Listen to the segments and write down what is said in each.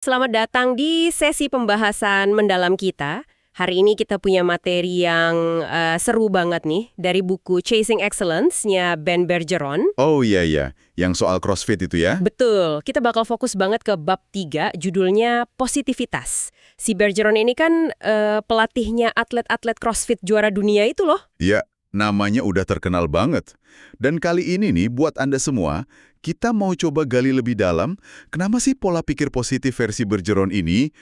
Selamat datang di sesi pembahasan mendalam kita. Hari ini kita punya materi yang seru banget nih dari buku Chasing Excellence-nya Ben Bergeron. Oh iya, yang soal CrossFit itu ya? Betul, kita bakal fokus banget ke bab 3, judulnya Positivitas. Si Bergeron ini kan pelatihnya atlet-atlet CrossFit juara dunia itu loh. Ya, namanya udah terkenal banget. Dan kali ini nih, buat Anda semua, kita mau coba gali lebih dalam, kenapa sih pola pikir positif versi Bergeron ini,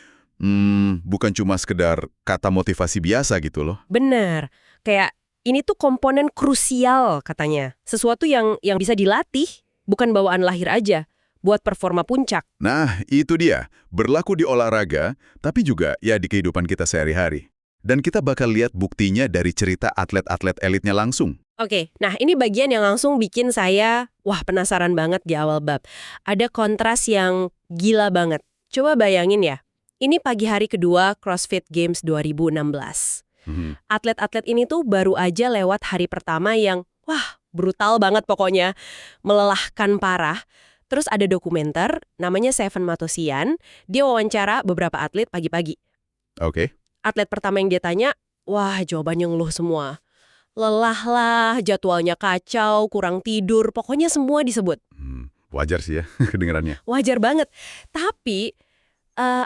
bukan cuma sekedar kata motivasi biasa gitu loh. Bener, kayak ini tuh komponen krusial katanya. Sesuatu yang bisa dilatih, bukan bawaan lahir aja, buat performa puncak. Nah, itu dia. Berlaku di olahraga, tapi juga ya di kehidupan kita sehari-hari. Dan kita bakal lihat buktinya dari cerita atlet-atlet elitnya langsung. Oke, nah ini bagian yang langsung bikin saya, penasaran banget di awal bab. Ada kontras yang gila banget. Coba bayangin ya, ini pagi hari kedua CrossFit Games 2016. Atlet-atlet ini tuh baru aja lewat hari pertama yang, brutal banget pokoknya. Melelahkan parah. Terus ada dokumenter, namanya Seven Matosian, dia wawancara beberapa atlet pagi-pagi. Oke. Atlet pertama yang dia tanya, jawabannya ngeluh semua. Lelah lah, jadwalnya kacau, kurang tidur, pokoknya semua disebut. Wajar sih ya, kedengarannya. Wajar banget. Tapi,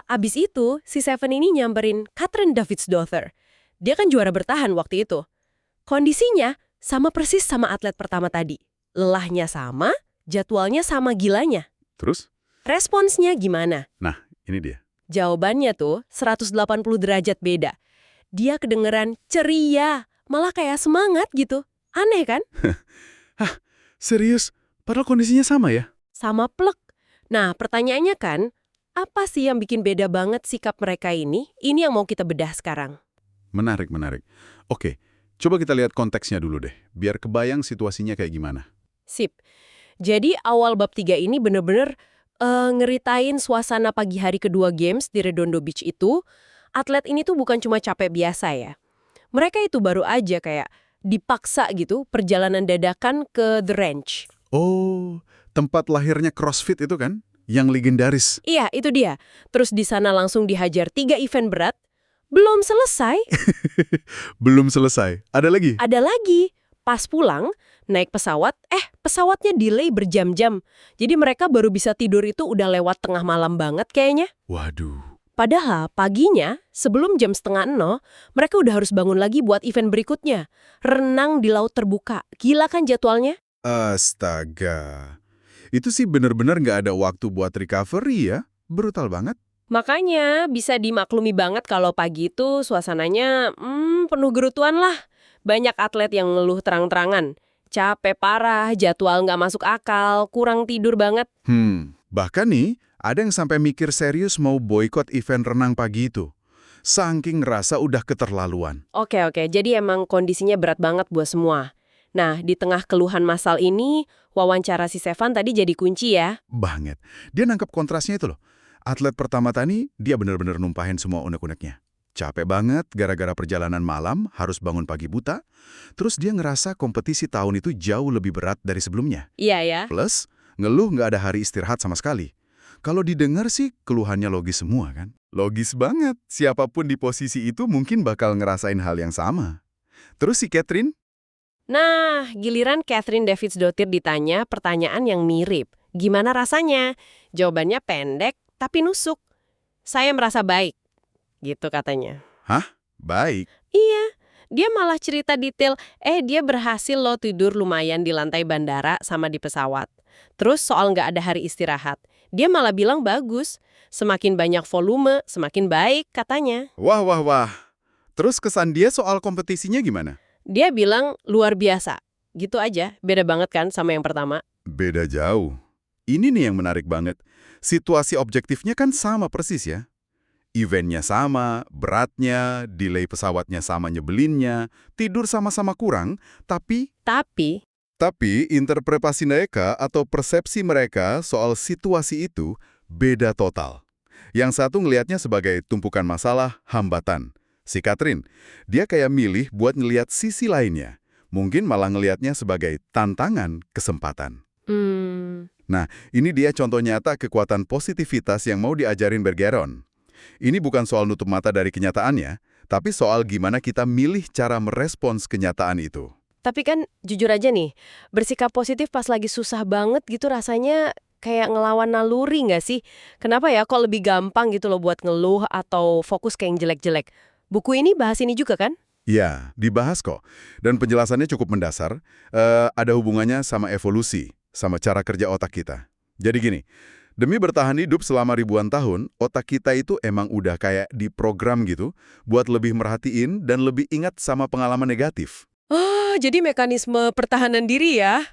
abis itu, si Seven ini nyamperin Katrin Davidsdottir. Dia kan juara bertahan waktu itu. Kondisinya sama persis sama atlet pertama tadi. Lelahnya sama, jadwalnya sama gilanya. Terus? Responsnya gimana? Nah, ini dia. Jawabannya tuh 180 derajat beda. Dia kedengeran ceria, malah kayak semangat gitu. Aneh kan? Hah, serius? Padahal kondisinya sama ya? Sama plek. Nah, pertanyaannya kan, apa sih yang bikin beda banget sikap mereka ini? Ini yang mau kita bedah sekarang. Menarik. Oke, coba kita lihat konteksnya dulu deh, biar kebayang situasinya kayak gimana. Sip. Jadi awal bab 3 ini bener-bener ngeritain suasana pagi hari kedua Games di Redondo Beach itu. Atlet ini tuh bukan cuma capek biasa ya. Mereka itu baru aja kayak dipaksa gitu perjalanan dadakan ke The Ranch. Oh, tempat lahirnya CrossFit itu kan? Yang legendaris. Iya, itu dia. Terus di sana langsung dihajar 3 event berat. Belum selesai, Belum selesai. Ada lagi? ada lagi. Pas pulang, naik pesawat, pesawatnya delay berjam-jam. Jadi mereka baru bisa tidur itu udah lewat tengah malam banget kayaknya. Waduh. Padahal paginya, sebelum jam 9:30, mereka udah harus bangun lagi buat event berikutnya. Renang di laut terbuka. Gila kan jadwalnya? Astaga. Itu sih bener-bener nggak ada waktu buat recovery ya. Brutal banget. Makanya bisa dimaklumi banget kalau pagi itu suasananya penuh gerutuan lah. Banyak atlet yang ngeluh terang-terangan. Capek parah, jadwal nggak masuk akal, kurang tidur banget. Bahkan nih, ada yang sampai mikir serius mau boikot event renang pagi itu. Saking ngerasa udah keterlaluan. Oke, jadi emang kondisinya berat banget buat semua. Nah, di tengah keluhan massal ini, wawancara si Sevan tadi jadi kunci ya. Banget. Dia nangkep kontrasnya itu loh. Atlet pertama tadi, dia bener-bener numpahin semua unek-uneknya. Capek banget gara-gara perjalanan malam, harus bangun pagi buta. Terus dia ngerasa kompetisi tahun itu jauh lebih berat dari sebelumnya. Iya ya. Plus, ngeluh nggak ada hari istirahat sama sekali. Kalau didengar sih, keluhannya logis semua kan? Logis banget. Siapapun di posisi itu mungkin bakal ngerasain hal yang sama. Terus si Catherine? Nah, giliran Katrin Davidsdottir ditanya pertanyaan yang mirip. Gimana rasanya? Jawabannya pendek tapi nusuk. Saya merasa baik, gitu katanya. Hah? Baik. Iya, dia malah cerita detail, dia berhasil loh tidur lumayan di lantai bandara sama di pesawat. Terus soal nggak ada hari istirahat, dia malah bilang bagus. Semakin banyak volume, semakin baik katanya. Wah. Terus kesan dia soal kompetisinya gimana? Dia bilang luar biasa. Gitu aja, beda banget kan sama yang pertama. Beda jauh. Ini nih yang menarik banget. Situasi objektifnya kan sama persis ya. Eventnya sama, beratnya, delay pesawatnya sama nyebelinnya, tidur sama-sama kurang, tapi interpretasi mereka atau persepsi mereka soal situasi itu beda total. Yang satu ngelihatnya sebagai tumpukan masalah, hambatan. Si Katrin, dia kayak milih buat ngelihat sisi lainnya. Mungkin malah ngelihatnya sebagai tantangan, kesempatan. Nah, ini dia contoh nyata kekuatan positivitas yang mau diajarin Bergeron. Ini bukan soal nutup mata dari kenyataannya, tapi soal gimana kita milih cara merespons kenyataan itu. Tapi kan jujur aja nih, bersikap positif pas lagi susah banget gitu rasanya kayak ngelawan naluri nggak sih? Kenapa ya kok lebih gampang gitu loh buat ngeluh atau fokus ke yang jelek-jelek? Buku ini bahas ini juga kan? Ya, dibahas kok. Dan penjelasannya cukup mendasar, ada hubungannya sama evolusi, sama cara kerja otak kita. Jadi gini, demi bertahan hidup selama ribuan tahun, otak kita itu emang udah kayak diprogram gitu, buat lebih merhatiin dan lebih ingat sama pengalaman negatif. Oh, jadi mekanisme pertahanan diri ya?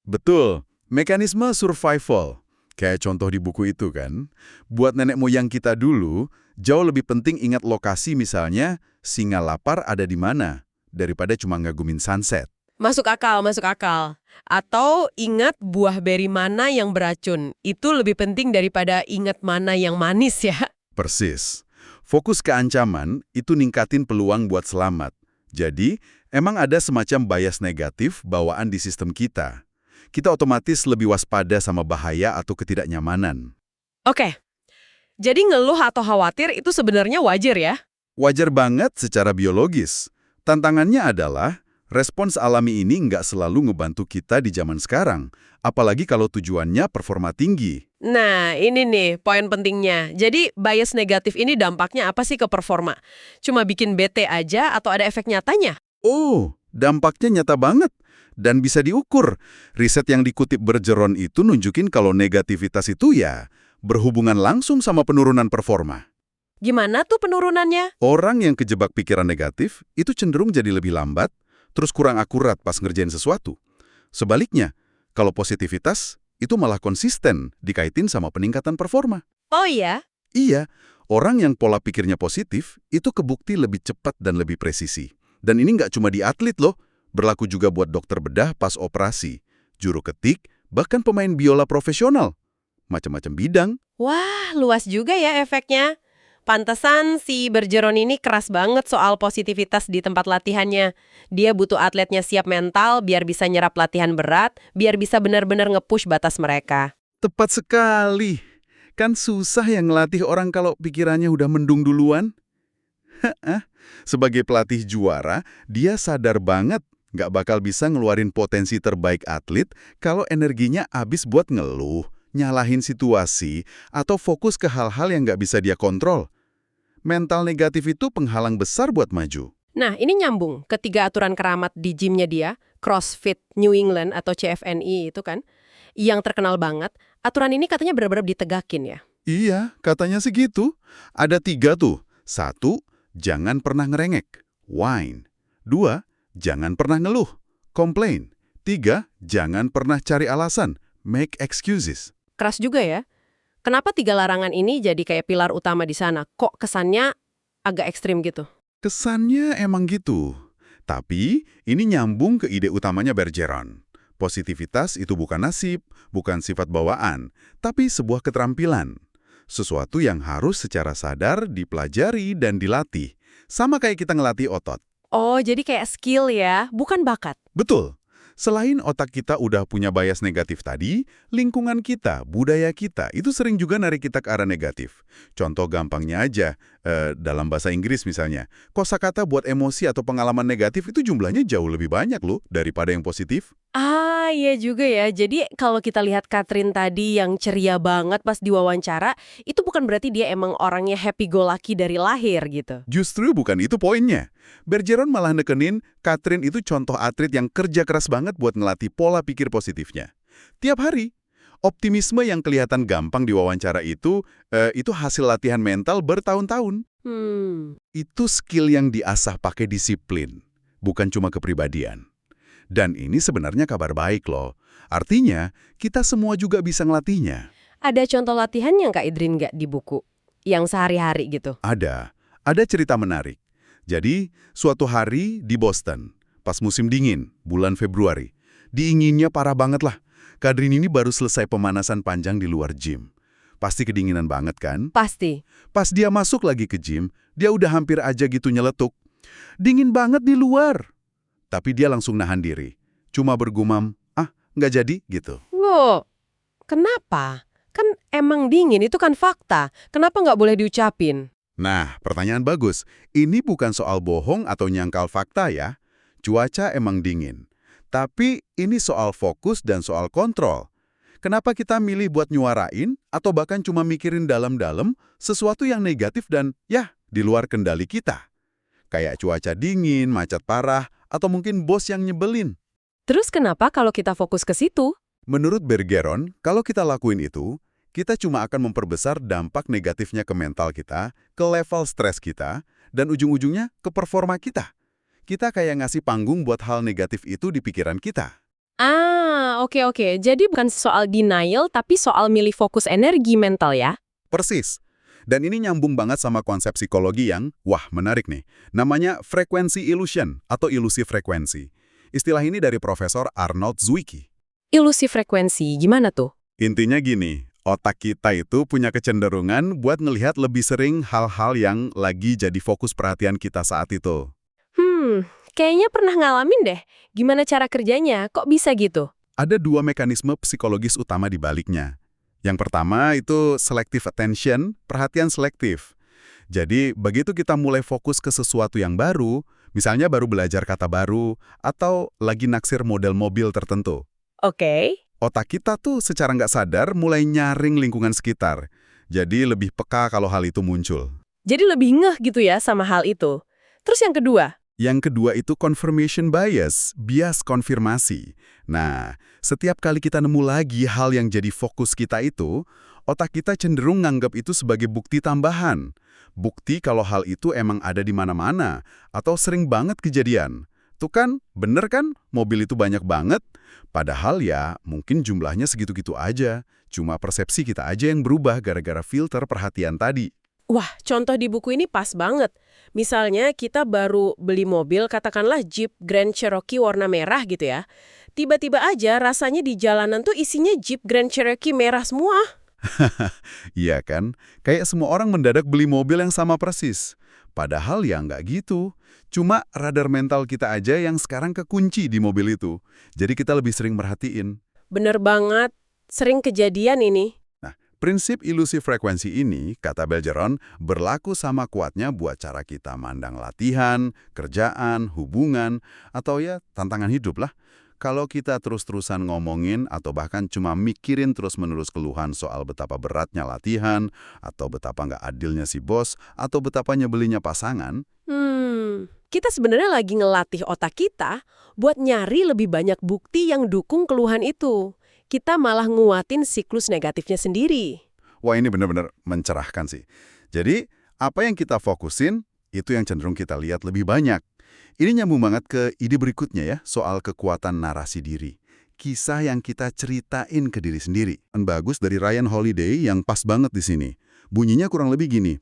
Betul, mekanisme survival. Kayak contoh di buku itu kan, buat nenek moyang kita dulu, jauh lebih penting ingat lokasi misalnya, singa lapar ada di mana, daripada cuma ngagumin sunset. Masuk akal, masuk akal. Atau ingat buah beri mana yang beracun. Itu lebih penting daripada ingat mana yang manis ya. Persis. Fokus ke ancaman itu ningkatin peluang buat selamat. Jadi, emang ada semacam bias negatif bawaan di sistem kita. Kita otomatis lebih waspada sama bahaya atau ketidaknyamanan. Oke, jadi ngeluh atau khawatir itu sebenarnya wajar ya? Wajar banget secara biologis. Tantangannya adalah, respons alami ini nggak selalu ngebantu kita di zaman sekarang, apalagi kalau tujuannya performa tinggi. Nah, ini nih poin pentingnya. Jadi bias negatif ini dampaknya apa sih ke performa? Cuma bikin bete aja atau ada efek nyatanya? Oh, dampaknya nyata banget. Dan bisa diukur. Riset yang dikutip Bergeron itu nunjukin kalau negativitas itu ya berhubungan langsung sama penurunan performa. Gimana tuh penurunannya? Orang yang kejebak pikiran negatif itu cenderung jadi lebih lambat, terus kurang akurat pas ngerjain sesuatu. Sebaliknya, kalau positivitas, itu malah konsisten dikaitin sama peningkatan performa. Oh iya? Iya, orang yang pola pikirnya positif itu kebukti lebih cepat dan lebih presisi. Dan ini nggak cuma di atlet loh, berlaku juga buat dokter bedah pas operasi, juru ketik, bahkan pemain biola profesional. Macam-macam bidang. Wah, luas juga ya efeknya. Pantesan si Bergeron ini keras banget soal positivitas di tempat latihannya. Dia butuh atletnya siap mental biar bisa nyerap latihan berat, biar bisa benar-benar nge-push batas mereka. Tepat sekali. Kan susah yang ngelatih orang kalau pikirannya udah mendung duluan. Sebagai pelatih juara, dia sadar banget nggak bakal bisa ngeluarin potensi terbaik atlet kalau energinya habis buat ngeluh, nyalahin situasi, atau fokus ke hal-hal yang nggak bisa dia kontrol. Mental negatif itu penghalang besar buat maju. Nah, ini nyambung ke 3 aturan keramat di gymnya dia, CrossFit New England atau CFNI itu kan, yang terkenal banget. Aturan ini katanya benar-benar ditegakin ya. Iya, katanya sih gitu. Ada 3 tuh. 1, jangan pernah ngerengek, whine. 2, jangan pernah ngeluh, complain. 3, jangan pernah cari alasan, make excuses. Keras juga ya. Kenapa 3 larangan ini jadi kayak pilar utama di sana? Kok kesannya agak ekstrim gitu? Kesannya emang gitu. Tapi ini nyambung ke ide utamanya Bergeron. Positivitas itu bukan nasib, bukan sifat bawaan, tapi sebuah keterampilan. Sesuatu yang harus secara sadar dipelajari dan dilatih. Sama kayak kita ngelatih otot. Oh, jadi kayak skill ya, bukan bakat. Betul. Selain otak kita udah punya bias negatif tadi, lingkungan kita, budaya kita, itu sering juga narik kita ke arah negatif. Contoh gampangnya aja, dalam bahasa Inggris misalnya, kosakata buat emosi atau pengalaman negatif itu jumlahnya jauh lebih banyak loh daripada yang positif. Ah, iya juga ya. Jadi kalau kita lihat Catherine tadi yang ceria banget pas diwawancara, itu bukan berarti dia emang orangnya happy-go-lucky dari lahir gitu. Justru bukan itu poinnya. Bergeron malah nekenin Catherine itu contoh atlet yang kerja keras banget buat ngelatih pola pikir positifnya. Tiap hari, optimisme yang kelihatan gampang di wawancara itu hasil latihan mental bertahun-tahun. Itu skill yang diasah pakai disiplin, bukan cuma kepribadian. Dan ini sebenarnya kabar baik loh. Artinya, kita semua juga bisa ngelatihnya. Ada contoh latihan yang Kak Idrin nggak di buku? Yang sehari-hari gitu? Ada cerita menarik. Jadi, suatu hari di Boston, pas musim dingin, bulan Februari, dinginnya parah banget lah. Catherine ini baru selesai pemanasan panjang di luar gym. Pasti kedinginan banget kan? Pasti. Pas dia masuk lagi ke gym, dia udah hampir aja gitu nyeletuk. Dingin banget di luar. Tapi dia langsung nahan diri. Cuma bergumam, nggak jadi gitu. Wow, Kenapa? Kan emang dingin, itu kan fakta. Kenapa nggak boleh diucapin? Nah, pertanyaan bagus. Ini bukan soal bohong atau nyangkal fakta ya. Cuaca emang dingin. Tapi ini soal fokus dan soal kontrol. Kenapa kita milih buat nyuarain atau bahkan cuma mikirin dalam-dalam sesuatu yang negatif dan ya, di luar kendali kita? Kayak cuaca dingin, macet parah, atau mungkin bos yang nyebelin. Terus kenapa kalau kita fokus ke situ? Menurut Bergeron, kalau kita lakuin itu, kita cuma akan memperbesar dampak negatifnya ke mental kita, ke level stres kita, dan ujung-ujungnya ke performa kita. Kita kayak ngasih panggung buat hal negatif itu di pikiran kita. Oke. Jadi bukan soal denial, tapi soal milih fokus energi mental ya? Persis. Dan ini nyambung banget sama konsep psikologi yang, wah menarik nih, namanya frequency illusion atau ilusi frekuensi. Istilah ini dari Profesor Arnold Zwicky. Ilusi frekuensi, gimana tuh? Intinya gini, otak kita itu punya kecenderungan buat ngelihat lebih sering hal-hal yang lagi jadi fokus perhatian kita saat itu. Kayaknya pernah ngalamin deh. Gimana cara kerjanya? Kok bisa gitu? Ada dua mekanisme psikologis utama di baliknya. Yang pertama itu selective attention, perhatian selektif. Jadi, begitu kita mulai fokus ke sesuatu yang baru, misalnya baru belajar kata baru, atau lagi naksir model mobil tertentu, Oke. otak kita tuh secara nggak sadar mulai nyaring lingkungan sekitar. Jadi lebih peka kalau hal itu muncul. Jadi lebih ngeh gitu ya sama hal itu. Terus yang kedua? Yang kedua itu confirmation bias, bias konfirmasi. Nah, setiap kali kita nemu lagi hal yang jadi fokus kita itu, otak kita cenderung nganggap itu sebagai bukti tambahan. Bukti kalau hal itu emang ada di mana-mana, atau sering banget kejadian. Tuh kan, bener kan, mobil itu banyak banget. Padahal ya, mungkin jumlahnya segitu-gitu aja. Cuma persepsi kita aja yang berubah gara-gara filter perhatian tadi. Wah, contoh di buku ini pas banget. Misalnya kita baru beli mobil, katakanlah Jeep Grand Cherokee warna merah gitu ya. Tiba-tiba aja rasanya di jalanan tuh isinya Jeep Grand Cherokee merah semua. Iya kan? Kayak semua orang mendadak beli mobil yang sama persis. Padahal ya nggak gitu. Cuma radar mental kita aja yang sekarang kekunci di mobil itu. Jadi kita lebih sering merhatiin. Bener banget, sering kejadian ini. Prinsip ilusi frekuensi ini, kata Bergeron, berlaku sama kuatnya buat cara kita mandang latihan, kerjaan, hubungan, atau ya tantangan hidup lah. Kalau kita terus-terusan ngomongin atau bahkan cuma mikirin terus-menerus keluhan soal betapa beratnya latihan, atau betapa nggak adilnya si bos, atau betapa nyebelinya pasangan. Kita sebenarnya lagi ngelatih otak kita buat nyari lebih banyak bukti yang dukung keluhan itu. Kita malah nguatin siklus negatifnya sendiri. Wah, ini benar-benar mencerahkan sih. Jadi, apa yang kita fokusin, itu yang cenderung kita lihat lebih banyak. Ini nyambung banget ke ide berikutnya ya, soal kekuatan narasi diri. Kisah yang kita ceritain ke diri sendiri. Bagus dari Ryan Holiday yang pas banget di sini. Bunyinya kurang lebih gini.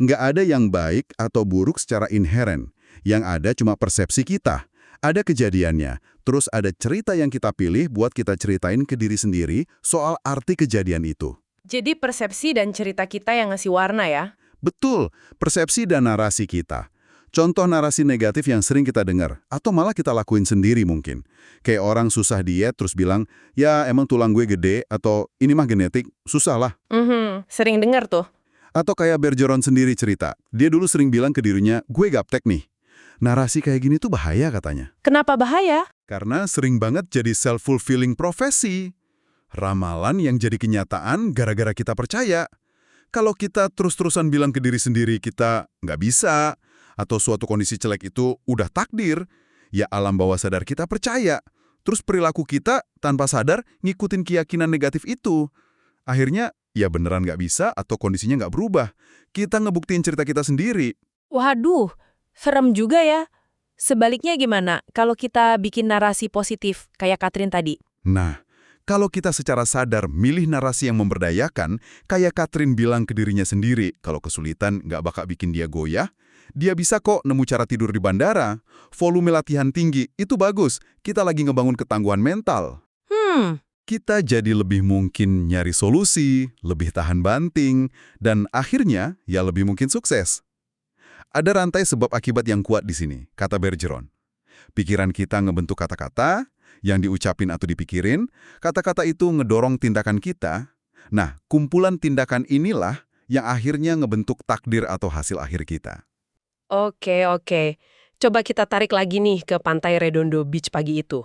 Nggak ada yang baik atau buruk secara inheren. Yang ada cuma persepsi kita. Ada kejadiannya, terus ada cerita yang kita pilih buat kita ceritain ke diri sendiri soal arti kejadian itu. Jadi persepsi dan cerita kita yang ngasih warna ya? Betul, persepsi dan narasi kita. Contoh narasi negatif yang sering kita dengar, atau malah kita lakuin sendiri mungkin. Kayak orang susah diet terus bilang, ya emang tulang gue gede, atau ini mah genetik, susah lah. Sering dengar tuh. Atau kayak Bergeron sendiri cerita, dia dulu sering bilang ke dirinya, gue gaptek nih. Narasi kayak gini tuh bahaya katanya. Kenapa bahaya? Karena sering banget jadi self-fulfilling prophecy. Ramalan yang jadi kenyataan gara-gara kita percaya. Kalau kita terus-terusan bilang ke diri sendiri kita nggak bisa, atau suatu kondisi jelek itu udah takdir, ya alam bawah sadar kita percaya. Terus perilaku kita tanpa sadar ngikutin keyakinan negatif itu. Akhirnya, ya beneran nggak bisa atau kondisinya nggak berubah. Kita ngebuktiin cerita kita sendiri. Waduh, serem juga ya. Sebaliknya gimana kalau kita bikin narasi positif kayak Katrin tadi? Nah, kalau kita secara sadar milih narasi yang memberdayakan, kayak Katrin bilang ke dirinya sendiri, kalau kesulitan nggak bakal bikin dia goyah, dia bisa kok nemu cara tidur di bandara. Volume latihan tinggi, itu bagus. Kita lagi ngebangun ketangguhan mental. Kita jadi lebih mungkin nyari solusi, lebih tahan banting, dan akhirnya ya lebih mungkin sukses. Ada rantai sebab akibat yang kuat di sini, kata Bergeron. Pikiran kita ngebentuk kata-kata, yang diucapin atau dipikirin, kata-kata itu ngedorong tindakan kita. Nah, kumpulan tindakan inilah yang akhirnya ngebentuk takdir atau hasil akhir kita. Oke, oke. Coba kita tarik lagi nih ke Pantai Redondo Beach pagi itu.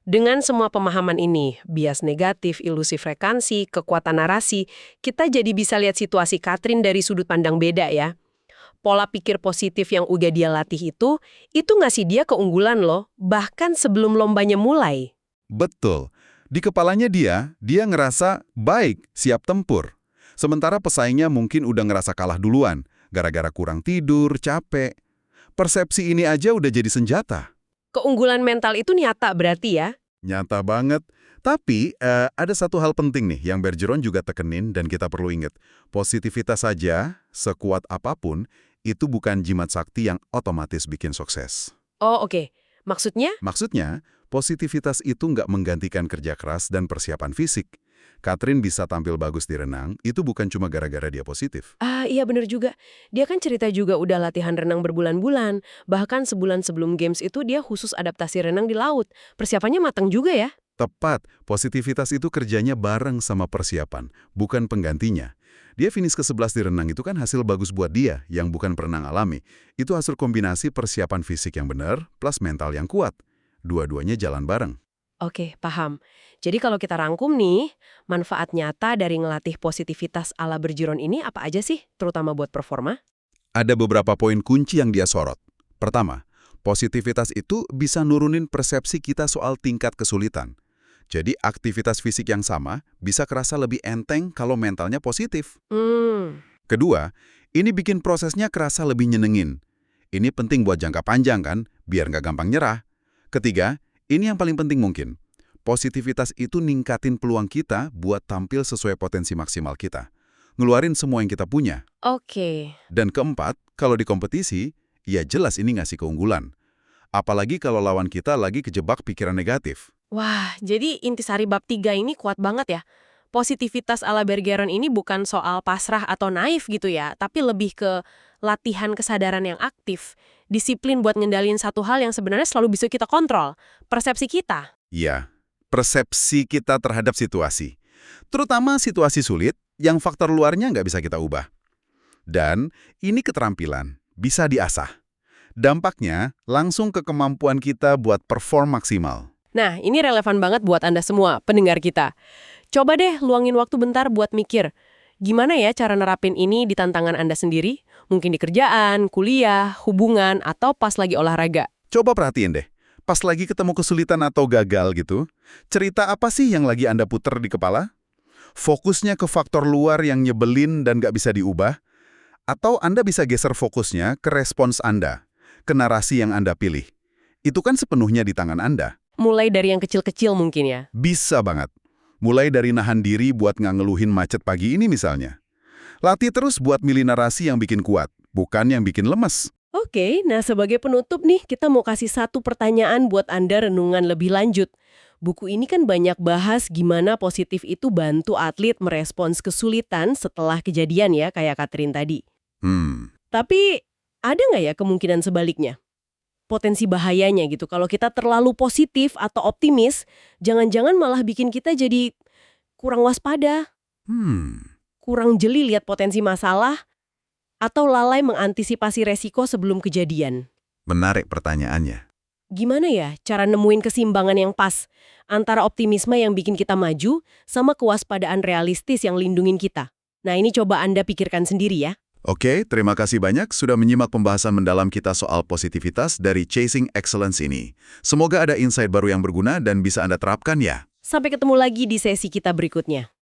Dengan semua pemahaman ini, bias negatif, ilusi frekansi, kekuatan narasi, kita jadi bisa lihat situasi Katrin dari sudut pandang beda ya. Pola pikir positif yang udah dia latih itu ngasih dia keunggulan loh, bahkan sebelum lombanya mulai. Betul. Di kepalanya dia ngerasa baik, siap tempur. Sementara pesaingnya mungkin udah ngerasa kalah duluan, gara-gara kurang tidur, capek. Persepsi ini aja udah jadi senjata. Keunggulan mental itu nyata berarti ya? Nyata banget. Tapi ada satu hal penting nih yang Bergeron juga tekenin dan kita perlu ingat. Positivitas saja, sekuat apapun, itu bukan jimat sakti yang otomatis bikin sukses. Oh oke. Maksudnya? Maksudnya, positivitas itu nggak menggantikan kerja keras dan persiapan fisik. Katrin bisa tampil bagus di renang, itu bukan cuma gara-gara dia positif. Ah iya bener juga. Dia kan cerita juga udah latihan renang berbulan-bulan. Bahkan sebulan sebelum games itu dia khusus adaptasi renang di laut. Persiapannya matang juga ya? Tepat, positivitas itu kerjanya bareng sama persiapan, bukan penggantinya. Dia finish ke-11 di renang itu kan hasil bagus buat dia, yang bukan perenang alami. Itu hasil kombinasi persiapan fisik yang benar plus mental yang kuat. Dua-duanya jalan bareng. Oke, paham. Jadi kalau kita rangkum nih, manfaat nyata dari ngelatih positivitas ala Bergeron ini apa aja sih, terutama buat performa? Ada beberapa poin kunci yang dia sorot. Pertama, positivitas itu bisa nurunin persepsi kita soal tingkat kesulitan. Jadi aktivitas fisik yang sama bisa kerasa lebih enteng kalau mentalnya positif. Kedua, ini bikin prosesnya kerasa lebih nyenengin. Ini penting buat jangka panjang kan, biar nggak gampang nyerah. Ketiga, ini yang paling penting mungkin. Positivitas itu ningkatin peluang kita buat tampil sesuai potensi maksimal kita. Ngeluarin semua yang kita punya. Oke. Dan keempat, kalau di kompetisi, ya jelas ini ngasih keunggulan. Apalagi kalau lawan kita lagi kejebak pikiran negatif. Wah, jadi intisari bab 3 ini kuat banget ya. Positivitas ala Bergeron ini bukan soal pasrah atau naif gitu ya, tapi lebih ke latihan kesadaran yang aktif. Disiplin buat ngendalin satu hal yang sebenarnya selalu bisa kita kontrol. Persepsi kita. Iya, persepsi kita terhadap situasi. Terutama situasi sulit yang faktor luarnya nggak bisa kita ubah. Dan ini keterampilan, bisa diasah. Dampaknya langsung ke kemampuan kita buat perform maksimal. Nah, ini relevan banget buat Anda semua, pendengar kita. Coba deh luangin waktu bentar buat mikir, gimana ya cara nerapin ini di tantangan Anda sendiri? Mungkin di kerjaan, kuliah, hubungan, atau pas lagi olahraga. Coba perhatiin deh, pas lagi ketemu kesulitan atau gagal gitu, cerita apa sih yang lagi Anda puter di kepala? Fokusnya ke faktor luar yang nyebelin dan nggak bisa diubah? Atau Anda bisa geser fokusnya ke respons Anda, ke narasi yang Anda pilih? Itu kan sepenuhnya di tangan Anda. Mulai dari yang kecil-kecil mungkin ya? Bisa banget. Mulai dari nahan diri buat nggak ngeluhin macet pagi ini misalnya. Latih terus buat milih narasi yang bikin kuat, bukan yang bikin lemes. Oke, nah sebagai penutup nih, kita mau kasih satu pertanyaan buat Anda renungan lebih lanjut. Buku ini kan banyak bahas gimana positif itu bantu atlet merespons kesulitan setelah kejadian ya, kayak Katrin tadi. Tapi ada nggak ya kemungkinan sebaliknya? Potensi bahayanya gitu. Kalau kita terlalu positif atau optimis, jangan-jangan malah bikin kita jadi kurang waspada, kurang jeli lihat potensi masalah, atau lalai mengantisipasi resiko sebelum kejadian. Menarik pertanyaannya. Gimana ya cara nemuin keseimbangan yang pas antara optimisme yang bikin kita maju sama kewaspadaan realistis yang lindungin kita? Nah ini coba Anda pikirkan sendiri ya. Oke, terima kasih banyak sudah menyimak pembahasan mendalam kita soal positivitas dari Chasing Excellence ini. Semoga ada insight baru yang berguna dan bisa Anda terapkan ya. Sampai ketemu lagi di sesi kita berikutnya.